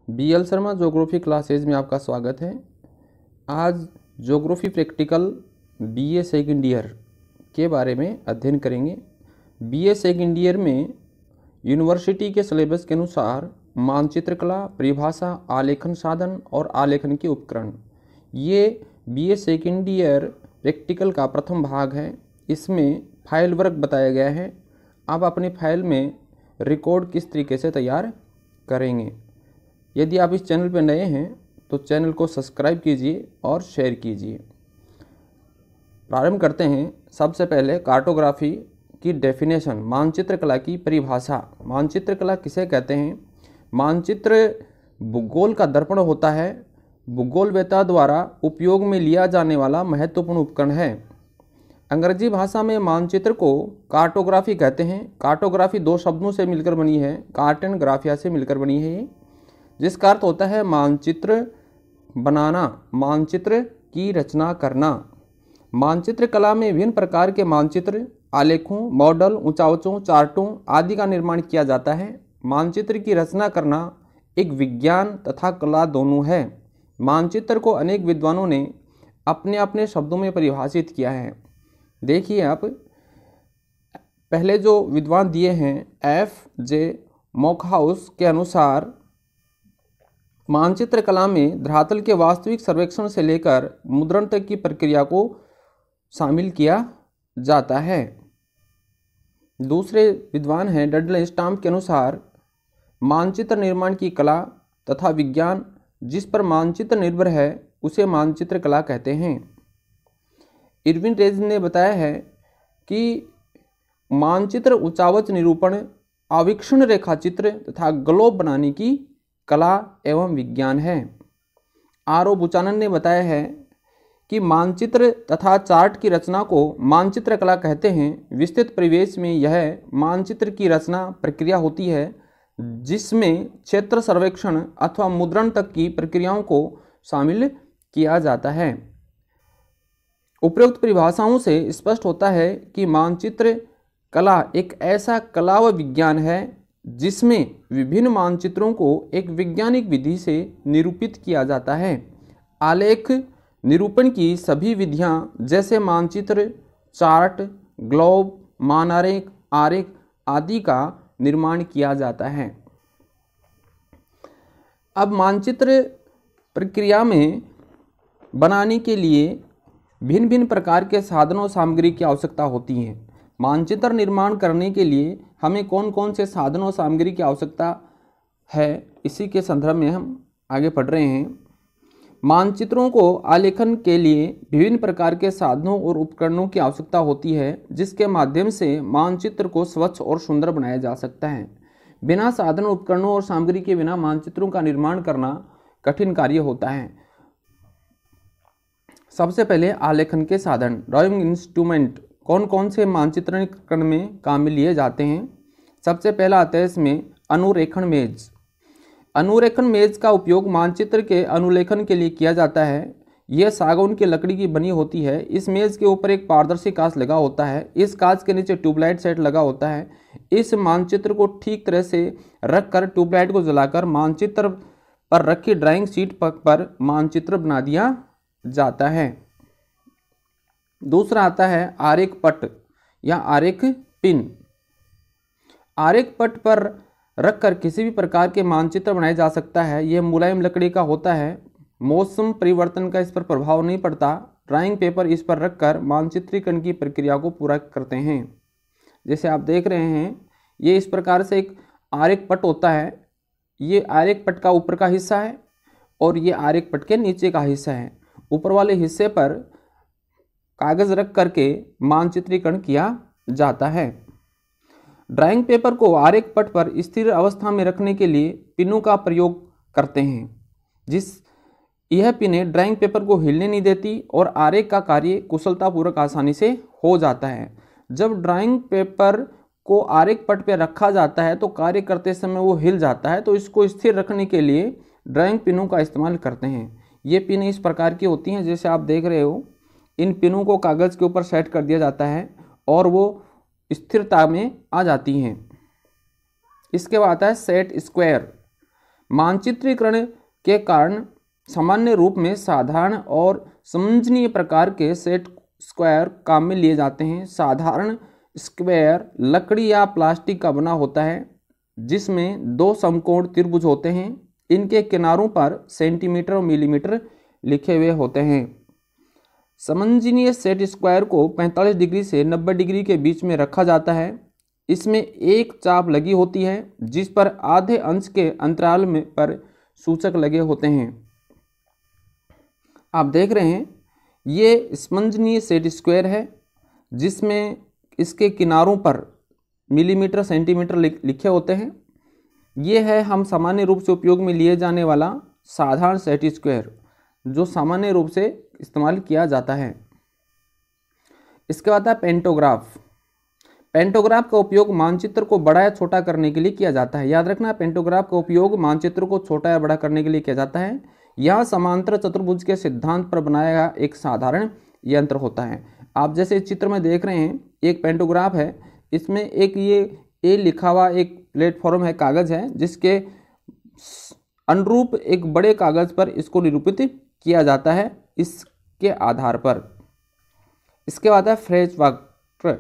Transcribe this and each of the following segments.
BL Sharma geography classes में आपका स्वागत है। आज geography practical BA second year के बारे में अध्ययन करेंगे। BA सेकंड ईयर में यूनिवर्सिटी के सिलेबस के अनुसार मानचित्र कला, परिभाषा, आलेखन साधन और आलेखन के उपकरण, ये BA सेकंड ईयर प्रैक्टिकल का प्रथम भाग है। इसमें फाइल वर्क बताया गया है। आप अपनी फाइल में रिकॉर्ड किस तरीके से तैयार करेंगे। यदि आप इस चैनल पर नए हैं तो चैनल को सब्सक्राइब कीजिए और शेयर कीजिए। प्रारंभ करते हैं। सबसे पहले कार्टोग्राफी की डेफिनेशन, मानचित्र कला की परिभाषा। मानचित्र कला किसे कहते हैं? मानचित्र भूगोल का दर्पण होता है। भूगोलवेत्ता द्वारा उपयोग में लिया जाने वाला महत्वपूर्ण उपकरण है। अंग्रेजी भाषा में मानचित्र को कार्टोग्राफी कहते हैं। कार्टोग्राफी दो शब्दों से मिलकर बनी है, कार्ट एंड ग्राफिया से मिलकर बनी है ये, जिसका अर्थ होता है मानचित्र बनाना, मानचित्र की रचना करना। मानचित्र कला में विभिन्न प्रकार के मानचित्र, आलेखों, मॉडल, ऊंचाइयों, चार्टों आदि का निर्माण किया जाता है। मानचित्र की रचना करना एक विज्ञान तथा कला दोनों है। मानचित्र को अनेक विद्वानों ने अपने अपने शब्दों में परिभाषित किया है। देखिए आप, पहले जो विद्वान दिए हैं F.J. मॉकहाउस के अनुसार मानचित्र कला में धरातल के वास्तविक सर्वेक्षण से लेकर मुद्रण तक की प्रक्रिया को शामिल किया जाता है। दूसरे विद्वान हैं डडले स्टाम्प के अनुसार मानचित्र निर्माण की कला तथा विज्ञान जिस पर मानचित्र निर्भर है उसे मानचित्र कला कहते हैं। इरविन रेज ने बताया है कि मानचित्र उचावच निरूपण, आवीक्षण रेखाचित्र तथा ग्लोब बनाने की कला एवं विज्ञान है। R.O. बुचानन ने बताया है कि मानचित्र तथा चार्ट की रचना को मानचित्र कला कहते हैं। विस्तृत परिवेश में यह मानचित्र की रचना प्रक्रिया होती है जिसमें क्षेत्र सर्वेक्षण अथवा मुद्रण तक की प्रक्रियाओं को शामिल किया जाता है। उपरोक्त परिभाषाओं से स्पष्ट होता है कि मानचित्र कला एक ऐसा कला व विज्ञान है जिसमें विभिन्न मानचित्रों को एक वैज्ञानिक विधि से निरूपित किया जाता है। आलेख निरूपण की सभी विधियां जैसे मानचित्र, चार्ट, ग्लोब, मानारेख, आरेख आदि का निर्माण किया जाता है। अब मानचित्र प्रक्रिया में बनाने के लिए भिन्न भिन्न प्रकार के साधनों सामग्री की आवश्यकता होती है। मानचित्र निर्माण करने के लिए हमें कौन कौन से साधनों सामग्री की आवश्यकता है, इसी के संदर्भ में हम आगे पढ़ रहे हैं। मानचित्रों को आलेखन के लिए विभिन्न प्रकार के साधनों और उपकरणों की आवश्यकता होती है जिसके माध्यम से मानचित्र को स्वच्छ और सुंदर बनाया जा सकता है। बिना साधन, उपकरणों और सामग्री के बिना मानचित्रों का निर्माण करना कठिन कार्य होता है। सबसे पहले आलेखन के साधन, ड्राइंग इंस्ट्रूमेंट कौन कौन से मानचित्रण में काम में लिए जाते हैं। सबसे पहला आता है इसमें अनुरेखण मेज। अनुरेखण मेज का उपयोग मानचित्र के अनुलेखन के लिए किया जाता है। यह सागौन की लकड़ी की बनी होती है। इस मेज के ऊपर एक पारदर्शी कांच लगा होता है। इस कांच के नीचे ट्यूबलाइट सेट लगा होता है। इस मानचित्र को ठीक तरह से रखकर ट्यूबलाइट को जलाकर मानचित्र पर रखी ड्राइंग शीट पर मानचित्र बना दिया जाता है। दूसरा आता है आरेख पट या आरेख पिन। आरेख पट पर रखकर किसी भी प्रकार के मानचित्र बनाया जा सकता है। यह मुलायम लकड़ी का होता है। मौसम परिवर्तन का इस पर प्रभाव नहीं पड़ता। ड्राइंग पेपर इस पर रखकर मानचित्रीकरण की प्रक्रिया को पूरा करते हैं। जैसे आप देख रहे हैं, ये इस प्रकार से एक आरेख पट होता है। ये आरेख पट का ऊपर का हिस्सा है और ये आरेख पट के नीचे का हिस्सा है। ऊपर वाले हिस्से पर कागज रख करके मानचित्रीकरण किया जाता है। ड्राइंग पेपर को आरेख पट पर स्थिर अवस्था में रखने के लिए पिनों का प्रयोग करते हैं। यह पिनें ड्राइंग पेपर को हिलने नहीं देती और आरेख का कार्य कुशलतापूर्वक आसानी से हो जाता है। जब ड्राइंग पेपर को आरेख पट पर रखा जाता है तो कार्य करते समय वो हिल जाता है, तो इसको स्थिर रखने के लिए ड्राइंग पिनों का इस्तेमाल करते हैं। ये पिनें इस प्रकार की होती हैं, जैसे आप देख रहे हो। इन पिनों को कागज़ के ऊपर सेट कर दिया जाता है और वो स्थिरता में आ जाती हैं। इसके बाद आता है सेट स्क्वायर। मानचित्रीकरण के कारण सामान्य रूप में साधारण और समंजनीय प्रकार के सेट स्क्वायर काम में लिए जाते हैं। साधारण स्क्वायर लकड़ी या प्लास्टिक का बना होता है जिसमें दो समकोण त्रिभुज होते हैं। इनके किनारों पर सेंटीमीटर और मिलीमीटर लिखे हुए होते हैं। समंजनीय सेट स्क्वायर को 45 डिग्री से 90 डिग्री के बीच में रखा जाता है। इसमें एक चाप लगी होती है जिस पर आधे अंश के अंतराल में पर सूचक लगे होते हैं। आप देख रहे हैं ये समंजनीय सेट स्क्वायर है जिसमें इसके किनारों पर मिलीमीटर सेंटीमीटर लिखे होते हैं। ये है हम सामान्य रूप से उपयोग में लिए जाने वाला साधारण सेट स्क्वायर जो सामान्य रूप से इस्तेमाल किया जाता है। इसके बाद है पेंटोग्राफ। पेंटोग्राफ का उपयोग मानचित्र को बड़ा या छोटा करने के लिए किया जाता है। याद रखना, पेंटोग्राफ का उपयोग मानचित्र को छोटा या बड़ा करने के लिए किया जाता है। यह समांतर चतुर्भुज के सिद्धांत पर बनाया गया एक साधारण यंत्र होता है। आप जैसे इस चित्र में देख रहे हैं एक पेंटोग्राफ है, इसमें एक ये ए लिखा हुआ एक प्लेटफॉर्म है, कागज है, जिसके अनुरूप एक बड़े कागज पर इसको निरूपित किया जाता है इसके आधार पर। इसके बाद है फ्रेंच वक्र।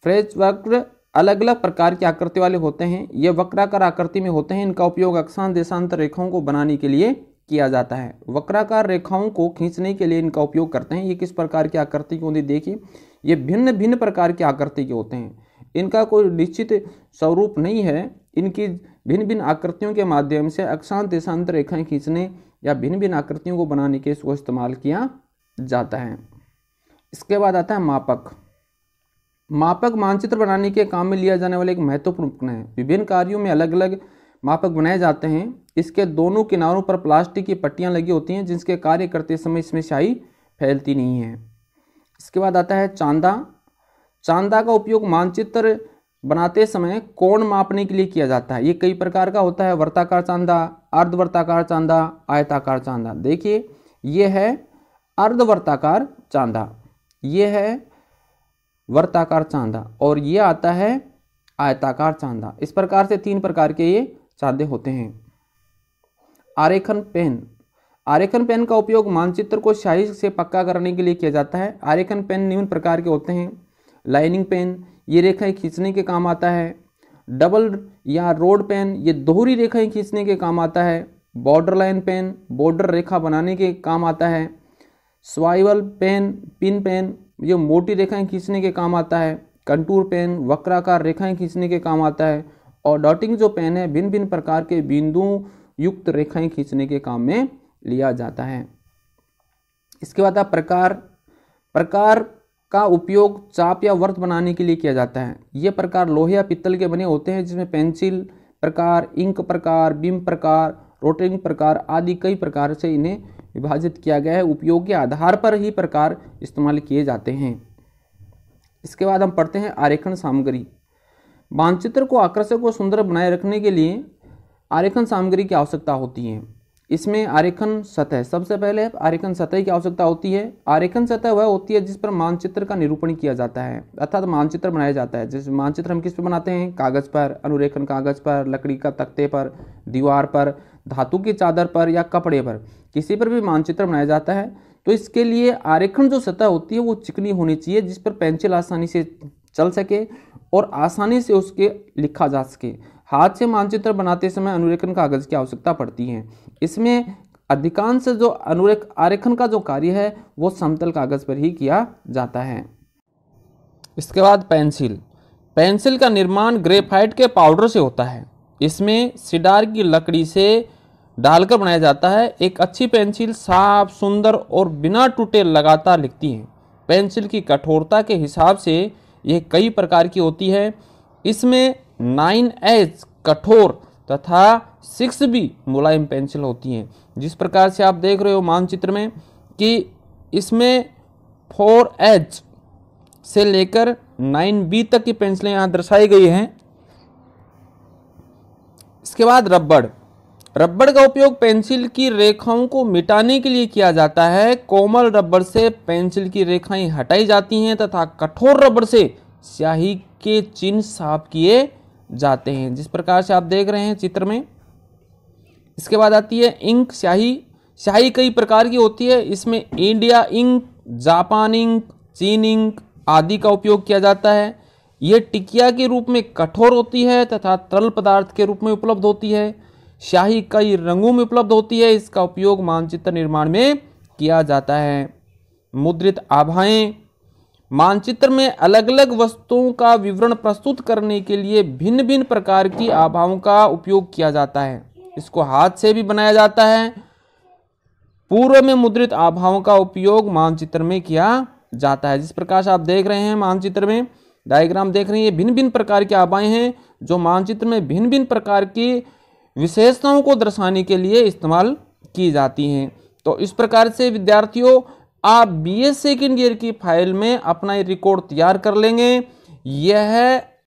फ्रेंच वक्र अलग अलग प्रकार की आकृति वाले होते हैं। ये वक्राकार आकृति में होते हैं। इनका उपयोग अक्षांश देशांतर रेखाओं को बनाने के लिए किया जाता है। वक्राकार रेखाओं को खींचने के लिए इनका उपयोग करते हैं। ये किस प्रकार की आकृति की होती है, देखिए ये भिन्न भिन्न प्रकार की आकृति के होते हैं। इनका कोई निश्चित स्वरूप नहीं है। इनकी भिन्न भिन्न आकृतियों के माध्यम से अक्षांश देशांतर रेखाएं खींचने या भिन्न भिन्न आकृतियों को बनाने के इसको इस्तेमाल किया जाता है। इसके बाद आता है मापक। मापक मानचित्र बनाने के काम में लिया जाने वाला एक महत्वपूर्ण उपकरण है। विभिन्न कार्यों में अलग अलग मापक बनाए जाते हैं। इसके दोनों किनारों पर प्लास्टिक की पट्टियां लगी होती हैं जिसके कार्य करते समय इसमें स्याही फैलती नहीं है। इसके बाद आता है चांदा। चांदा का उपयोग मानचित्र बनाते समय कोण मापने के लिए किया जाता है। ये कई प्रकार का होता है, वर्ताकार चांदा, अर्धवर्ताकार चांदा, आयताकार चांदा। देखिए ये है अर्धवर्ताकार चांदा, ये है वर्ताकार चांदा और ये आता है आयताकार चांदा। इस प्रकार से तीन प्रकार के ये चांदे होते हैं। आरेखन पेन। आरेखन पेन का उपयोग मानचित्र को स्याही से पक्का करने के लिए किया जाता है। आरेखन पेन निम्न प्रकार के होते हैं। लाइनिंग पेन, ये रेखाएं खींचने के काम आता है। डबल या रोड पेन, ये दोहरी रेखाएं खींचने के काम आता है। बॉर्डर लाइन पेन, बॉर्डर रेखा बनाने के काम आता है। स्वाइवल पेन, पिन पेन, ये मोटी रेखाएं खींचने के काम आता है। कंटूर पेन, वक्राकार रेखाएं खींचने के काम आता है। और डॉटिंग जो पेन है भिन्न भिन्न प्रकार के बिंदु युक्त रेखाएं खींचने के काम में लिया जाता है। इसके बाद प्रकार। प्रकार का उपयोग चाप या वर्त बनाने के लिए किया जाता है। ये प्रकार लोहे या पित्तल के बने होते हैं जिसमें पेंसिल प्रकार, इंक प्रकार, बिंब प्रकार, रोटरिंग प्रकार आदि कई प्रकार से इन्हें विभाजित किया गया है। उपयोग के आधार पर ही प्रकार इस्तेमाल किए जाते हैं। इसके बाद हम पढ़ते हैं आरेखन सामग्री। मानचित्र को आकर्षक और सुंदर बनाए रखने के लिए आरेखन सामग्री की आवश्यकता होती है। इसमें आरेखन सतह, सबसे पहले आरेखन सतह की आवश्यकता होती है। आरेखन सतह वह होती है जिस पर मानचित्र का निरूपण किया जाता है अर्थात मानचित्र बनाया जाता है। जैसे मानचित्र हम किस पर बनाते हैं, कागज पर, अनुरेखन कागज पर, लकड़ी का तख्ते पर, दीवार पर, धातु की चादर पर या कपड़े पर, किसी पर भी मानचित्र बनाया जाता है। तो इसके लिए आरेखन जो सतह होती है वो चिकनी होनी चाहिए जिस पर पेंसिल आसानी से चल सके और आसानी से उसके लिखा जा सके। हाथ से मानचित्र बनाते समय अनुरेखन कागज की आवश्यकता पड़ती है। इसमें अधिकांश जो आरेखन का जो कार्य है वो समतल कागज पर ही किया जाता है। इसके बाद पेंसिल। पेंसिल का निर्माण ग्रेफाइट के पाउडर से होता है। इसमें सिडार की लकड़ी से डालकर बनाया जाता है। एक अच्छी पेंसिल साफ, सुंदर और बिना टूटे लगातार लिखती है। पेंसिल की कठोरता के हिसाब से यह कई प्रकार की होती है। इसमें 9H कठोर तथा 6B मुलायम पेंसिल होती हैं। जिस प्रकार से आप देख रहे हो मानचित्र में कि इसमें 4H से लेकर 9B तक की पेंसिलें यहाँ दर्शाई गई हैं। इसके बाद रबड़। रबड़ का उपयोग पेंसिल की रेखाओं को मिटाने के लिए किया जाता है। कोमल रबड़ से पेंसिल की रेखाएं हटाई जाती हैं तथा कठोर रबड़ से स्याही के चिन्ह साफ किए जाते हैं। जिस प्रकार से आप देख रहे हैं चित्र में, इसके बाद आती है इंक, स्याही। स्याही कई प्रकार की होती है, इसमें इंडिया इंक, जापान इंक, चीन इंक आदि का उपयोग किया जाता है। यह टिकिया के रूप में कठोर होती है तथा तरल पदार्थ के रूप में उपलब्ध होती है। स्याही कई रंगों में उपलब्ध होती है, इसका उपयोग मानचित्र निर्माण में किया जाता है। मुद्रित आभाएं, मानचित्र में अलग अलग वस्तुओं का विवरण प्रस्तुत करने के लिए भिन्न भिन्न प्रकार की आभाओं का उपयोग किया जाता है। इसको हाथ से भी बनाया जाता है। पूर्व में मुद्रित आभाओं का उपयोग मानचित्र में किया जाता है। जिस प्रकार से आप देख रहे हैं मानचित्र में डायग्राम देख रहे हैं, ये भिन्न भिन्न प्रकार की आभाएं हैं जो मानचित्र में भिन्न भिन्न प्रकार की विशेषताओं को दर्शाने के लिए इस्तेमाल की जाती हैं। तो इस प्रकार से विद्यार्थियों, आप बीए सेकेंड ईयर की फाइल में अपना रिकॉर्ड तैयार कर लेंगे। यह